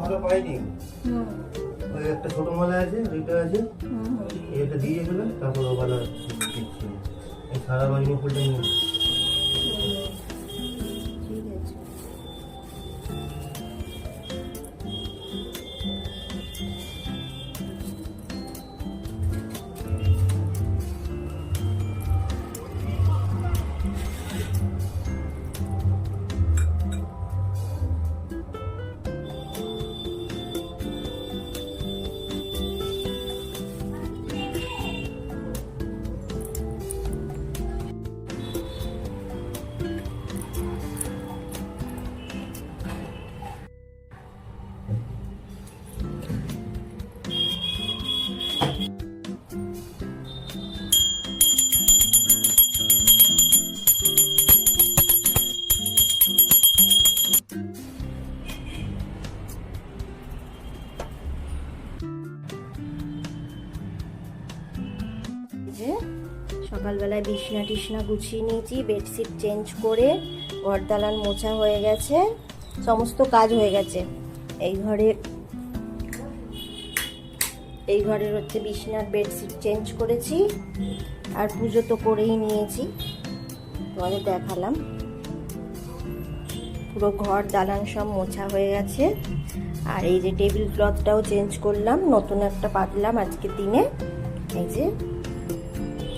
ভালো পাইনি, ওই একটা ছোট মালা আছে, ওইটা আছে, এটা দিয়ে গেলে তারপর ওগুলো দিচ্ছি। এই সারা বাড়ি ফুলটা নিয়ে সকালবেলায় বিছনা টিছনা গুছিয়ে নিয়েছি, বেডশিট চেঞ্জ করে ঘর দালান মোছা হয়ে গেছে, সমস্ত কাজ হয়ে গেছে। এই ঘরের হচ্ছে বিছনার বেডশিট চেঞ্জ করেছি, আর পুজো তো করেই নিয়েছি, তোমাদের দেখালাম। পুরো ঘর দালান সব মোছা হয়ে গেছে। আর এই যে টেবিল ক্লথটাও চেঞ্জ করলাম, নতুন একটা পাতলাম আজকের দিনে। এই যে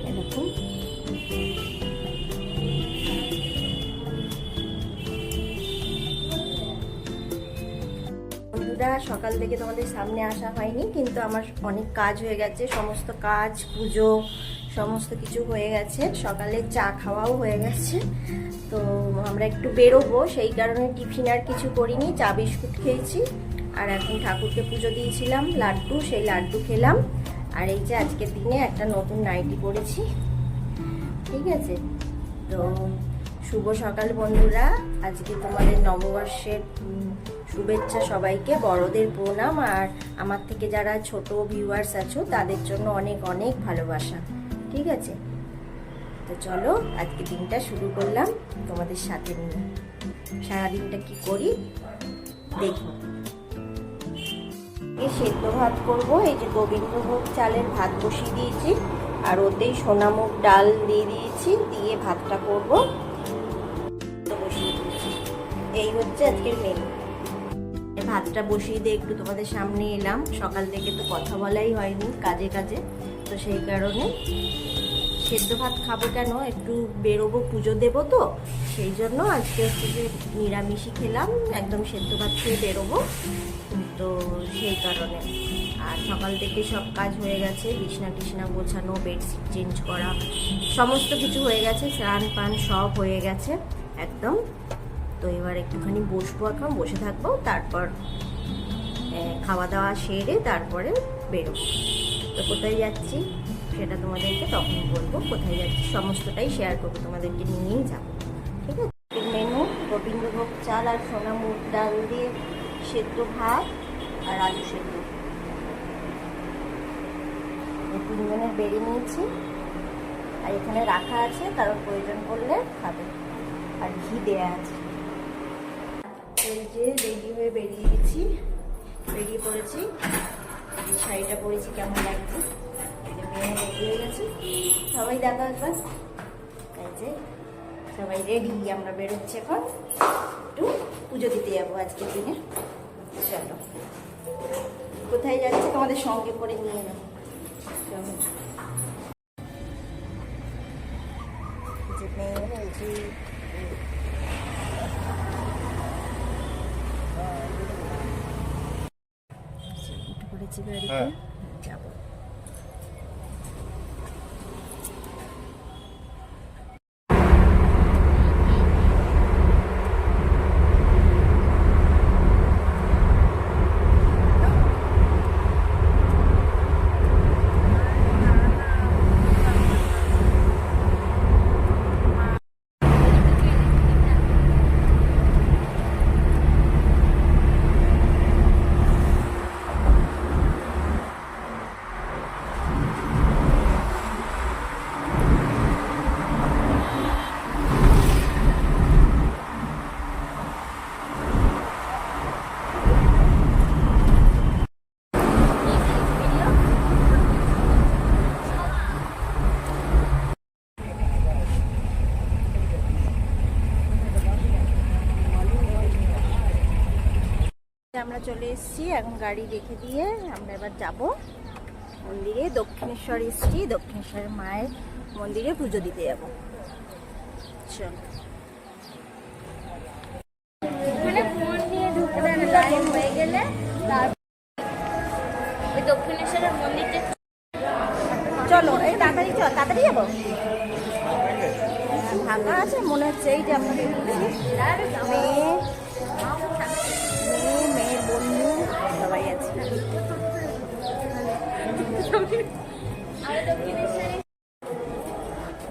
এরকম বন্ধুরা, সকাল থেকে তোমাদের সামনে আসা হয়নি, কিন্তু আমার অনেক কাজ হয়ে গেছে, সমস্ত কাজ, পুজো সমস্ত কিছু হয়ে গেছে। সকালে চা খাওয়াও হয়ে গেছে। তো আমরা একটু বেরোবো, সেই কারণে টিফিন আর কিছু করিনি, চা বিস্কুট খেয়েছি। আর এখন ঠাকুরকে পুজো দিয়েছিলাম, লাড্ডু, সেই লাড্ডু খেলাম। আর এই যে আজকের দিনে একটা নতুন নাইটি পরেছি, ঠিক আছে। তো শুভ সকাল বন্ধুরা, আজকে তোমাদের নববর্ষের শুভেচ্ছা সবাইকে, বড়দের প্রণাম, আর আমার থেকে যারা ছোট ভিউয়ার্স আছো তাদের জন্য অনেক অনেক ভালোবাসা, ঠিক আছে। তো চলো আজকে দিনটা শুরু করলাম তোমাদের সাথে নিয়ে। সারাদিনটা কি করি দেখো। এই সেদ্ধ ভাত করব। এই যে গোবিন্দভোগ চালের ভাত বসিয়ে দিয়েছি, আর ওতেই সোনামুগ ডাল দিয়ে দিয়েছি, দিয়ে ভাতটা করব। বসিয়ে দিয়েছি, এই হচ্ছে আজকের মেনু। ভাতটা বসিয়ে দিয়ে একটু তোমাদের সামনে এলাম। সকাল থেকে তো কথা বলাই হয়নি, কাজে কাজে, তো সেই কারণে সেদ্ধ ভাত খাবো কেন, একটু বেরোবো, পুজো দেবো, তো সেই জন্য আজকে হচ্ছে যে নিরামিষই খেলাম, একদম সেদ্ধ ভাত খেয়ে বেরোবো, তো সেই কারণে। আর সকাল থেকে সব কাজ হয়ে গেছে, বিছনা টিছনা গোছানো, বেডশিট চেঞ্জ করা, সমস্ত কিছু হয়ে গেছে, স্নান পান সব হয়ে গেছে একদম। তো এবার একটুখানি বসবো, এখন বসে থাকবো, তারপর খাওয়া দাওয়া সেরে তারপরে বেরোবো। তো কোথায় যাচ্ছি সেটা তোমাদেরকে তখন বলবো, কোথায় যাচ্ছি সমস্তটাই শেয়ার করবো, তোমাদেরকে নিয়েই যাবো, ঠিক আছে। মেনু গোবিন্দভোগ চাল আর সোনা মুগ ডাল দিয়ে সেদ্ধ ভাত আর আলু সেদ্ধ, এই তিনজনের বেড়ে নিয়েছি, আর এখানে রাখা আছে, কারণ প্রয়োজন পড়লে খাবে, আর ঘি দেয়া আছে। এই যে রেডি হয়ে বেরিয়ে গেছি, বেরিয়ে পড়েছি, শাড়িটা পরেছি কেমন লাগছে, মেয়ে রেডি হয়ে গেছে, সবাই দেখা আসবে। এই যে সবাই রেডি, আমরা বেরোচ্ছি এখন, একটু পুজো দিতে যাবো আজকের দিনে। চলো কোথায় যাচ্ছি তোমাদের সঙ্গে করে নিয়ে যাবো। চলো যে মেয়ে হয়েছি, উঠে পড়েছি গাড়িতে, যাবো। আমরা চলে এসেছি, এখন গাড়ি রেখে দিয়ে আমরা এবার যাব মন্দিরে। দক্ষিণেশ্বর এসেছি, দক্ষিণেশ্বরের মায়ের মন্দিরে পুজো দিতে যাব। চলো লাইন হয়ে গেলে দক্ষিণেশ্বরের মন্দিরটা, চলো এই তাড়াতাড়ি, চল তাড়াতাড়ি যাবো, ফাঁকা আছে মনে হচ্ছে। এই যে আমরা মেয়ের বন্ধু সবাই আছে।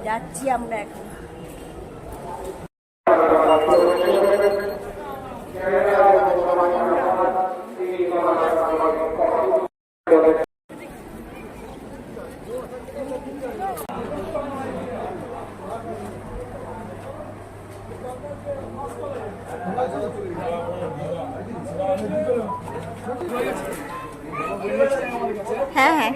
যাচ্ছি আমরা এখন। হ্যাঁ হ্যাঁ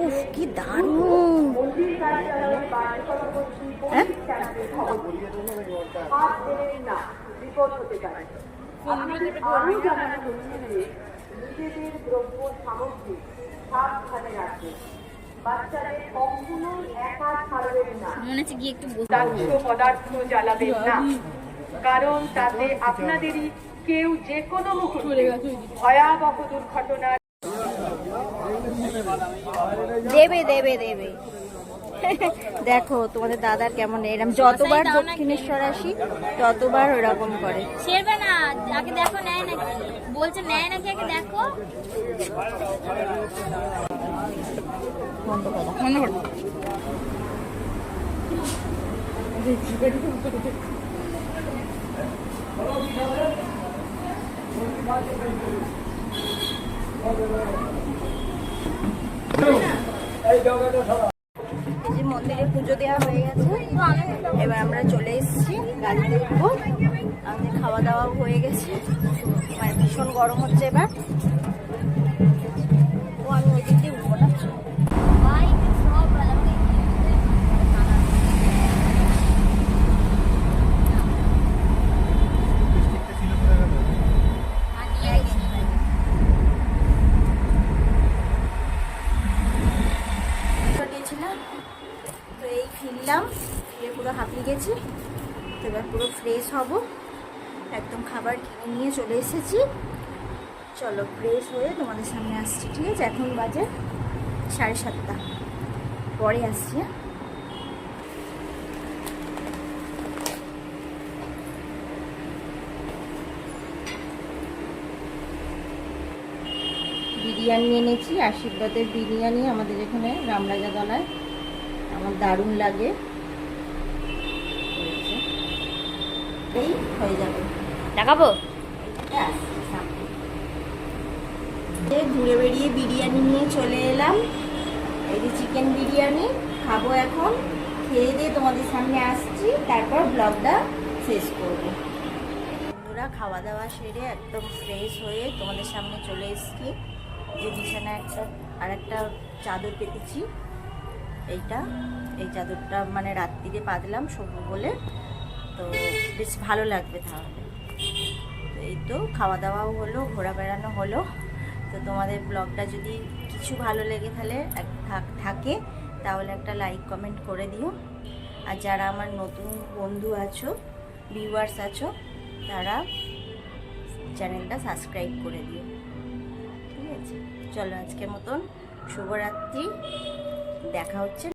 উফ কি দারুণ! হ্যাঁ নিজেদের দ্রব্য সামগ্রী সাবধানে রাখবে, বাচ্চাদের কখনো একা ছাড়বেন না, মনে হচ্ছে গিয়ে একটু দাহ্য পদার্থ জ্বালাবেন না, কারণ তাতে আপনাদেরই কেউ যে কোনো মুহূর্তে ভয়াবহ দুর্ঘটনার দেবে দেবে দেবে। দেখো তোমাদের দাদার কেমন, এরকম যতবার দক্ষিণেশ্বর আসি ততবার ওরকম করে। ছেড়বে না, আগে দেখো নেয় নাকি, বলছে নেয় নাকি, আগে দেখো। বন্ধ করো। বন্ধ করো। এই যে মন্দিরে পুজো দেওয়া হয়ে গেছে, এবার আমরা চলে এসেছি, গাড়িতে উঠবো। আমাদের খাওয়া দাওয়া হয়ে গেছে, মানে ভীষণ গরম হচ্ছে এবার। ও আমি ওই দিক দিয়ে উঠবো না। গেছিলাম তো এই ফিরলাম, ফিরে পুরো হাঁপিয়ে গেছি। তো এবার পুরো ফ্রেশ হব, একদম খাবার কিনে নিয়ে চলে এসেছি। চলো ফ্রেশ হয়ে তোমাদের সামনে আসছি, ঠিক আছে? এখন বাজে 7:30, পরে আসছি। বিরিয়ানি এনেছি, আশীর্বাদের বিরিয়ানি আমাদের এখানে রামরাজাতলায়, আমার দারুণ লাগে। এই হয়ে যাবে, দেখাবো। ঘুরে বেরিয়ে বিরিয়ানি নিয়ে চলে এলাম। এই যে চিকেন বিরিয়ানি খাবো এখন, খেয়ে দিয়ে তোমাদের সামনে আসছি, তারপর ব্লগটা শেষ করবো। বন্ধুরা খাওয়া দাওয়া সেরে একদম ফ্রেশ হয়ে তোমাদের সামনে চলে এসেছি। যে বিছানায় একটা চাদর পেতেছি, এই চাদরটা মানে রাত্রিরে পাতলাম শোবো বলে, তো বেশ ভালো লাগবে তাহলে। তো এই তো খাওয়া দাওয়াও হলো, ঘোরা বেড়ানো হলো। তো তোমাদের ব্লগটা যদি কিছু ভালো লেগে থাকে তাহলে একটা লাইক কমেন্ট করে দিও। আর যারা আমার নতুন বন্ধু আছো, ভিউয়ার্স আছো, তারা চ্যানেলটা সাবস্ক্রাইব করে দিও, ঠিক আছে? চলো আজকের মতন শুভরাত্রি, দেখা হচ্ছে।